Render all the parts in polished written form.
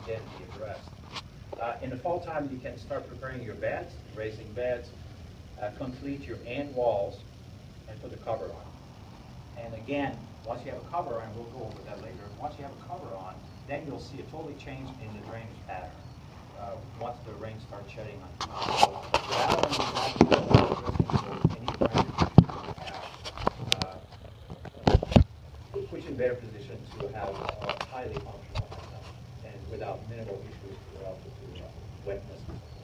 then be addressed. In the fall time, you can start preparing your beds, raising beds, complete your end walls, and put the cover on. And again, once you have a cover on, we'll go over that later, once you have a cover on, then you'll see a totally change in the drainage pattern once the rain starts shedding on you. So rather than any drainage puts you in better position to have a highly functional system and without minimal issues relative to wetness and so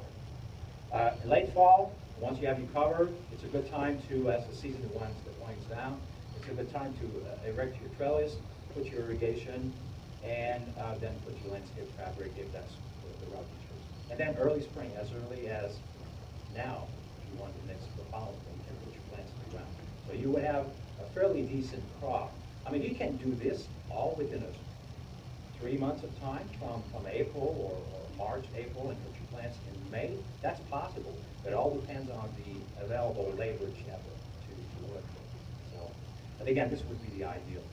forth. In late fall, once you have your cover, it's a good time to, as the season winds down, it's a good time to erect your trellis, put your irrigation, and then put your landscape fabric if that's the route you choose. And then early spring, as early as now, if you want the next following, you can put your plants in the ground. So you would have a fairly decent crop. I mean, you can do this all within 3 months of time, from April or March, April, and put your plants in May. That's possible. But it all depends on the available labor you have to work with. So, and again, this would be the ideal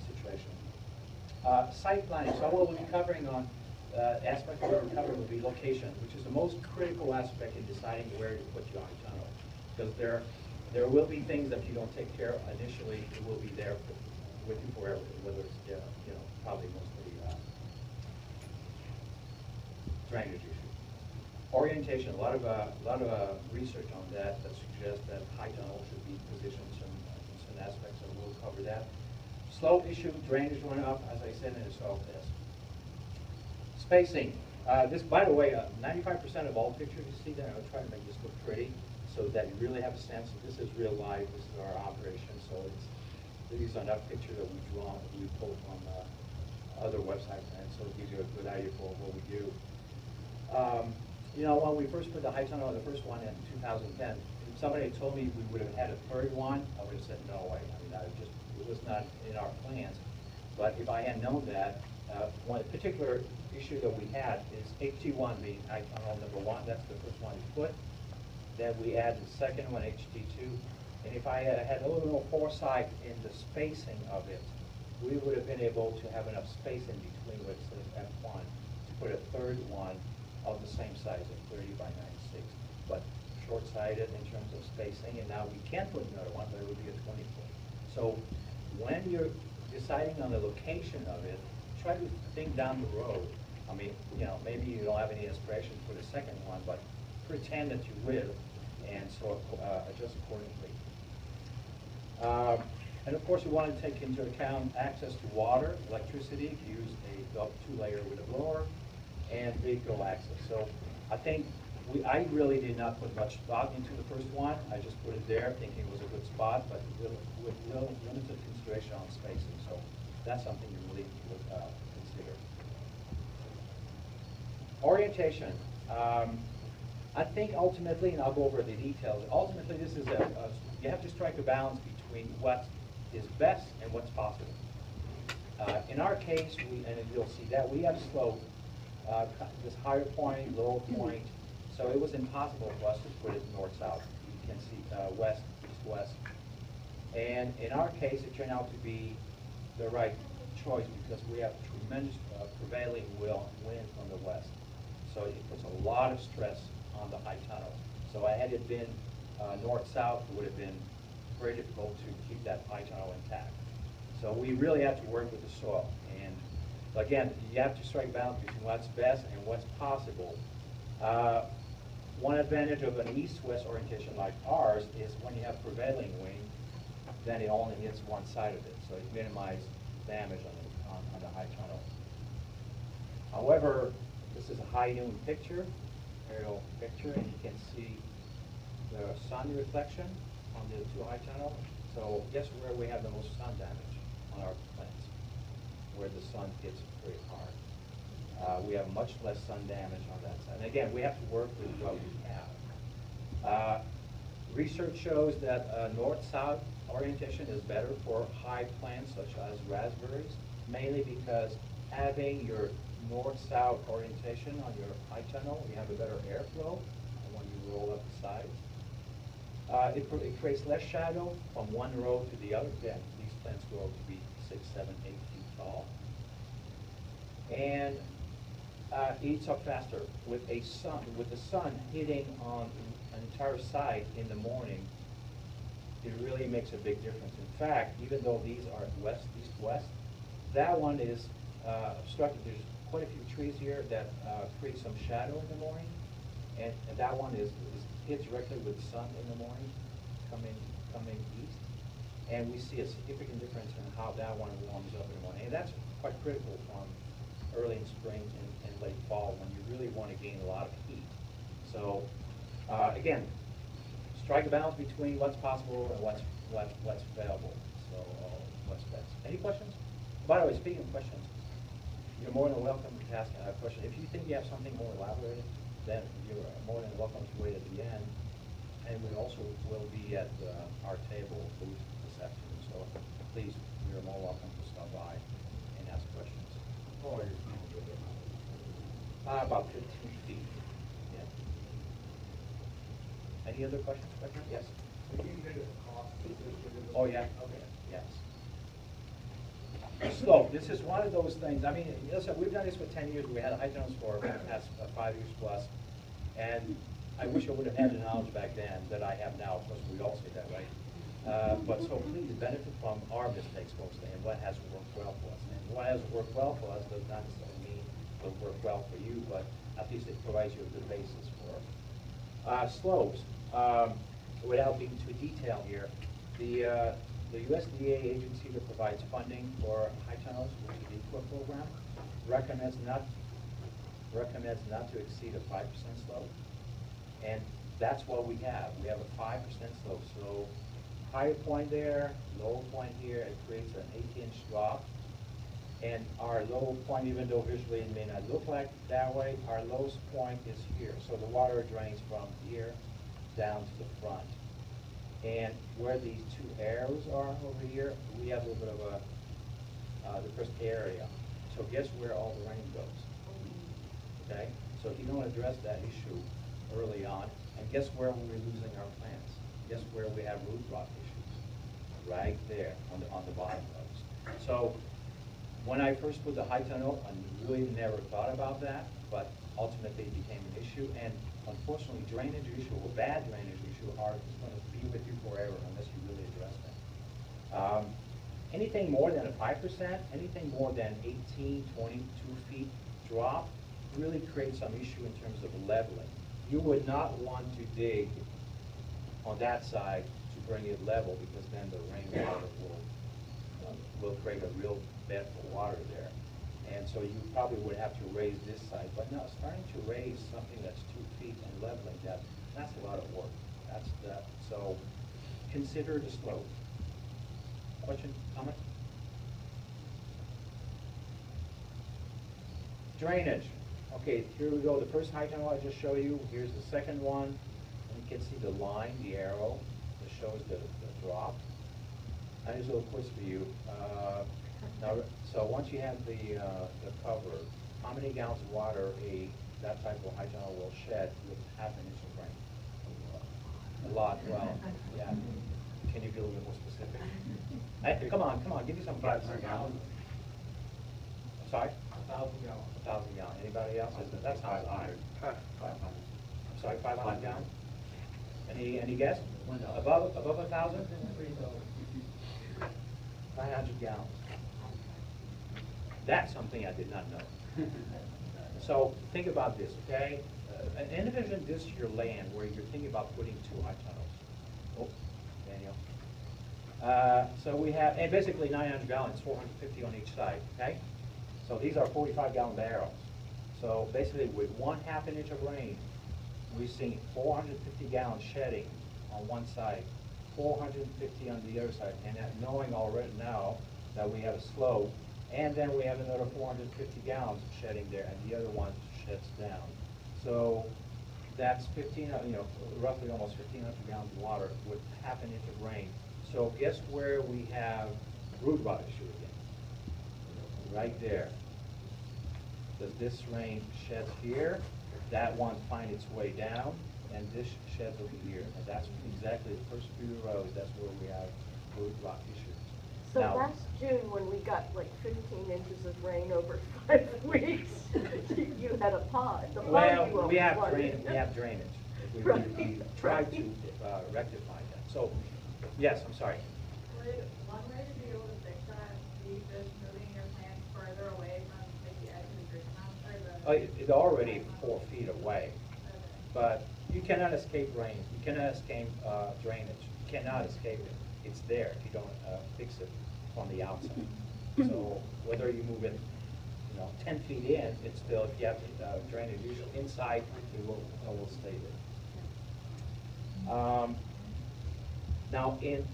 situation. Site planning. So what we'll be covering on aspect of what we're covering will be location, which is the most critical aspect in deciding where to put your tunnel. Because there will be things that you don't take care of initially. It will be there with you forever, whether it's probably mostly drainage issue. Orientation. A lot of research on that suggests that high tunnel should be positioned in some aspects, and we'll cover that. Slope issue, drainage running up, as I said in the soil test. Spacing. This, by the way, 95% of all pictures you see there, I'll try to make this look pretty so that you really have a sense that this is real life, this is our operation. So these are not pictures that we draw, that we pull from other websites, and so it gives you a good idea for what we do. When we first put the high tunnel, the first one in 2010, if somebody had told me we would have had a third one, I would have said no way. I mean, it was not in our plans. But if I had known that, one particular issue that we had is HT1 being high tunnel number 1. That's the first one we put. Then we add the second one, HT2. And if I had a little more foresight in the spacing of it, we would have been able to have enough space in between what says F1 to put a third one of the same size of 30 by 96. But short-sighted in terms of spacing, and now we can put another one, but it would be a 20-foot. So when you're deciding on the location of it, try to think down the road. I mean, maybe you don't have any inspiration for the second one, but pretend that you will, and so adjust accordingly. And of course, you want to take into account access to water, electricity, if you use a two-layer with a blower, and vehicle access. So I think I really did not put much thought into the first one. I just put it there thinking it was a good spot, but with limited consideration on spacing. So that's something you really would consider. Orientation. I think ultimately, and I'll go over the details, ultimately this is you have to strike a balance between what is best and what's possible. In our case, and you'll see that, we have slope, this higher point, lower point, so it was impossible for us to put it north-south. You can see west, east-west. And in our case, it turned out to be the right choice because we have tremendous prevailing wind from the west. So it puts a lot of stress on the high tunnel. So had it been north-south, it would have been very difficult to keep that high tunnel intact. So we really have to work with the soil. And again, you have to strike balance between what's best and what's possible. One advantage of an east-west orientation like ours is when you have prevailing wind, then it only hits one side of it. So it minimizes damage on the high tunnel. However, this is a high noon picture, aerial picture, and you can see the sun reflection on the two high tunnel. So guess where we have the most sun damage on our plants, where the sun hits very hard. We have much less sun damage on that side. And again, we have to work with what we have. Research shows that north-south orientation is better for high plants such as raspberries, mainly because having your north-south orientation on your high tunnel, you have a better airflow when you roll up the sides. It creates less shadow from one row to the other. Again, these plants grow to be 6, 7, 8 feet tall. and eats up faster. With the sun hitting on an entire site in the morning, it really makes a big difference. In fact, even though these are west, east-west, that one is obstructed. There's quite a few trees here that create some shadow in the morning, and that one is hit directly with the sun in the morning, coming east, and we see a significant difference in how that one warms up in the morning. And that's quite critical from early in spring and late fall when you really want to gain a lot of heat. So again, strike a balance between what's possible and what's available. So what's best. Any questions? By the way, speaking of questions, you're more than welcome to ask a question. If you think you have something more elaborated, then you're more than welcome to wait at the end. And we also will be at our table booth this afternoon. So please, you're more welcome to stop by and ask questions. Oh, About 15 feet. Yeah. Any other questions? Yes. Oh, yeah. Okay. Yes. Slope. This is one of those things. I mean, listen, we've done this for 10 years. We had high tunnels for the past 5 years plus, and I wish I would have had the knowledge back then that I have now. Of course, we all say that, right? But so please benefit from our mistakes mostly and what has worked well for us. And what has worked well for us does not necessarily mean it'll work well for you, but at least it provides you a good basis for it. Slopes. Without being too detailed here, the USDA agency that provides funding for high tunnels, which is the EQA program, recommends not to exceed a 5% slope, and that's what we have. We have a 5% slope. So higher point there, lower point here, it creates an 8-inch drop. And our low point, even though visually it may not look like that way, our lowest point is here. So the water drains from here down to the front. And where these two arrows are over here, we have a little bit of a depressed area. So guess where all the rain goes? Okay? So if you don't address that issue early on, and guess where we're losing our plants? Guess where we have root rot issues? Right there on the bottom lobes. So when I first put the high tunnel, I really never thought about that, but ultimately it became an issue. And unfortunately, drainage issue or bad drainage issue are going to be with you forever unless you really address them. Anything more than a 5%, anything more than 18, 22 feet drop really creates some issue in terms of leveling. You would not want to dig on that side to bring it level because then the rainwater will create a real bed for water there. And so you probably would have to raise this side. But no, starting to raise something that's 2 feet and leveling that's a lot of work. So consider the slope. Question, comment? Drainage. Okay, here we go. The first high tunnel I just showed you. Here's the second one. And you can see the line, the arrow, that shows the drop. And here's a little quiz for you. Now, so once you have the cover, how many gallons of water that type of high tunnel will shed with half an inch of rain? A lot. Well, yeah. Can you be a little bit more specific? Come on, give me some guess. 500 gallons. Sorry? 1,000 gallons. 1,000 gallons. Anybody else? That's not 500. 500. I'm sorry, 500 gallons? Any guess? Above 1,000? 900 gallons. That's something I did not know. So think about this, okay? Envision this your land where you're thinking about putting 2 high tunnels. Oh, Daniel. So we have, and basically 900 gallons, 450 on each side, okay? So these are 45-gallon barrels. So basically with 1/2 an inch of rain, we're seeing 450 gallons shedding on one side, 450 on the other side, and knowing already now that we have a slope, and then we have another 450 gallons shedding there, and the other one sheds down. So that's roughly almost 1,500 gallons of water with 1/2 an inch of rain. So guess where we have root rot issue again? Right there. Does this rain sheds here? That one finds its way down, and this sheds over here. And that's exactly the first few rows. That's where we have root rot issues. So now, last June, when we got like 15 inches of rain over 5 weeks, pond. The pond you Well, we always have wanted. drainage. We Right, tried to right. rectify that. So, yes, I'm sorry. Would one way to be able to fix that be just moving your plants further away from like the edge of the greenhouse or the? It's already 4 feet away, Okay. but you cannot escape rain. You cannot escape drainage. You cannot escape it. It's there if you don't fix it from the outside. So whether you move it, 10 feet in, it's still, if you have drainage, usually inside, it will stay there. Now, in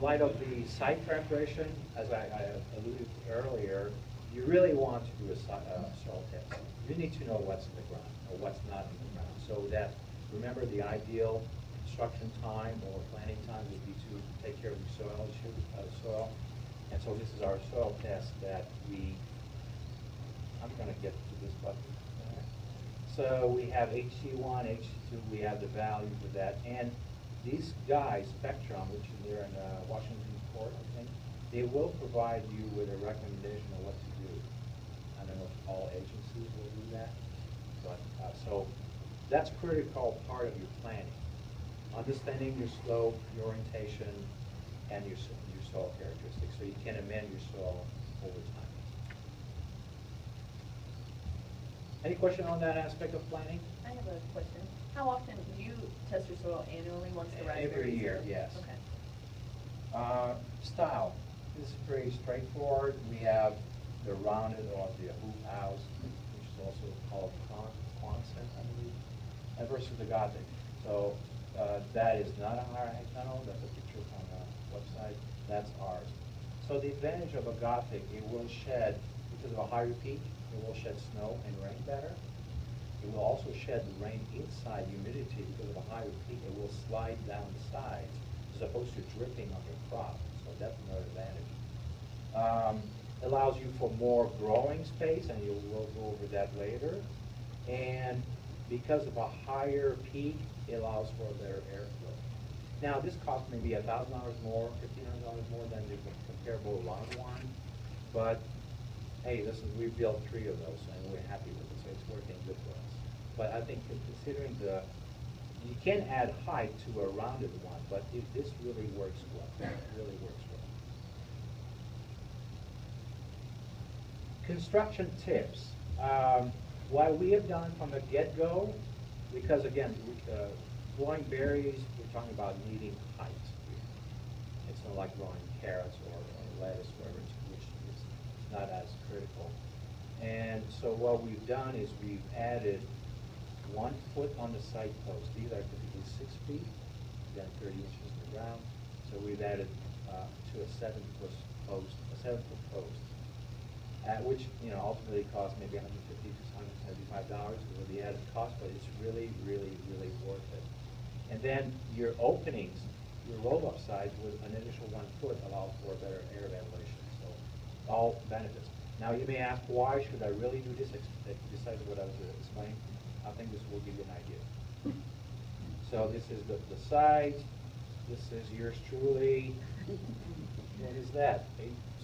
light of the site preparation, as I alluded to earlier, you really want to do a soil test. You need to know what's in the ground or what's not in the ground, so that, remember, the ideal construction time or planting time would be to take care of the soil. And so this is our soil test that I'm going to get to this button. So we have HC1, HC2, we have the value for that. And these guys, Spectrum, which is there in Washington Court, I think, they will provide you with a recommendation of what to do. I don't know if all agencies will do that, but so that's critical part of your planning. Understanding your slope, your orientation, and your soil characteristics, so you can amend your soil over time. Any question on that aspect of planning? I have a question. How often do you test your soil annually once the raspberries? Every year, yes. Okay. Style. This is pretty straightforward. We have the rounded or the hoop house, which is also called Quonset, I believe, and versus the Gothic. So that is not a high tunnel. That's a picture from the website. That's ours. So the advantage of a Gothic, it will shed, because of a higher peak, it will shed snow and rain better. It will also shed the rain inside humidity because of a higher peak. It will slide down the sides as opposed to dripping on your crop. So that's another advantage. Allows you for more growing space, and we'll go over that later. And because of a higher peak, it allows for a better airflow. Now, this costs maybe $1,000 more, $1,500 more than the comparable round one, but hey, listen, we built 3 of those, and we're happy with it, so it's working good for us. But I think considering you can add height to a rounded one, but this really works well. It really works well. Construction tips. What we have done from the get-go, because again, growing berries, we're talking about needing height. It's not like growing carrots or lettuce, whatever, which is not as critical. And so what we've done is we've added 1 foot on the side post. These are typically 6 feet, then 30 inches in the ground. So we've added to a 7-foot post, which ultimately costs maybe $150 to $175 with the added cost, but it's really, really, really worth it. And then your openings, your roll-up sides with an additional 1 foot allows for better air ventilation. So all benefits. Now you may ask, why should I really do this? Besides what I was explaining, I think this will give you an idea. So this is the sides. This is yours truly. What is that?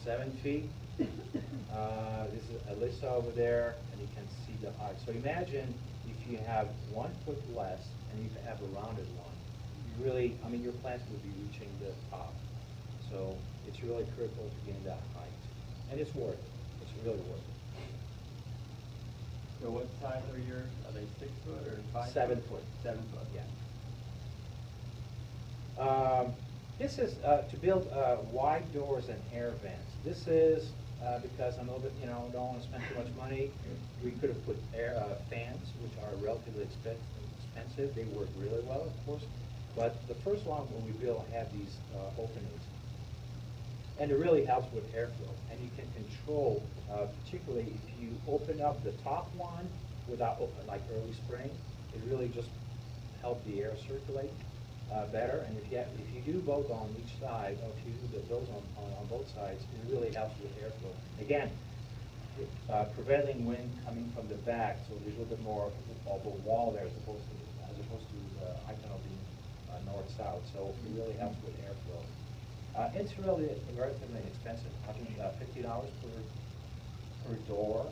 7 feet. This is Alyssa over there, and you can see the height. So imagine if you have 1 foot less, and you have a rounded one. You really, your plants will be reaching the top. So it's really critical to gain that height, and it's worth it. It's really worth it. So what size are yours? Are they 6 foot or 5 7 foot? foot. 7 foot. Yeah. This is to build wide doors and air vents. This is because I'm a little bit, don't want to spend too much money. We could have put air fans, which are relatively expensive. They work really well, of course. But the first one when we build have these openings. And it really helps with airflow. And you can control, particularly if you open up the top one without, like early spring, it really just helps the air circulate better. And if you do both on each side, or if you do those on both sides, it really helps with airflow. Again, prevailing wind coming from the back, so there's a little bit more of a wall there as opposed to high tunnel being north-south. So it really helps with airflow. It's really relatively inexpensive. I think $50 per door.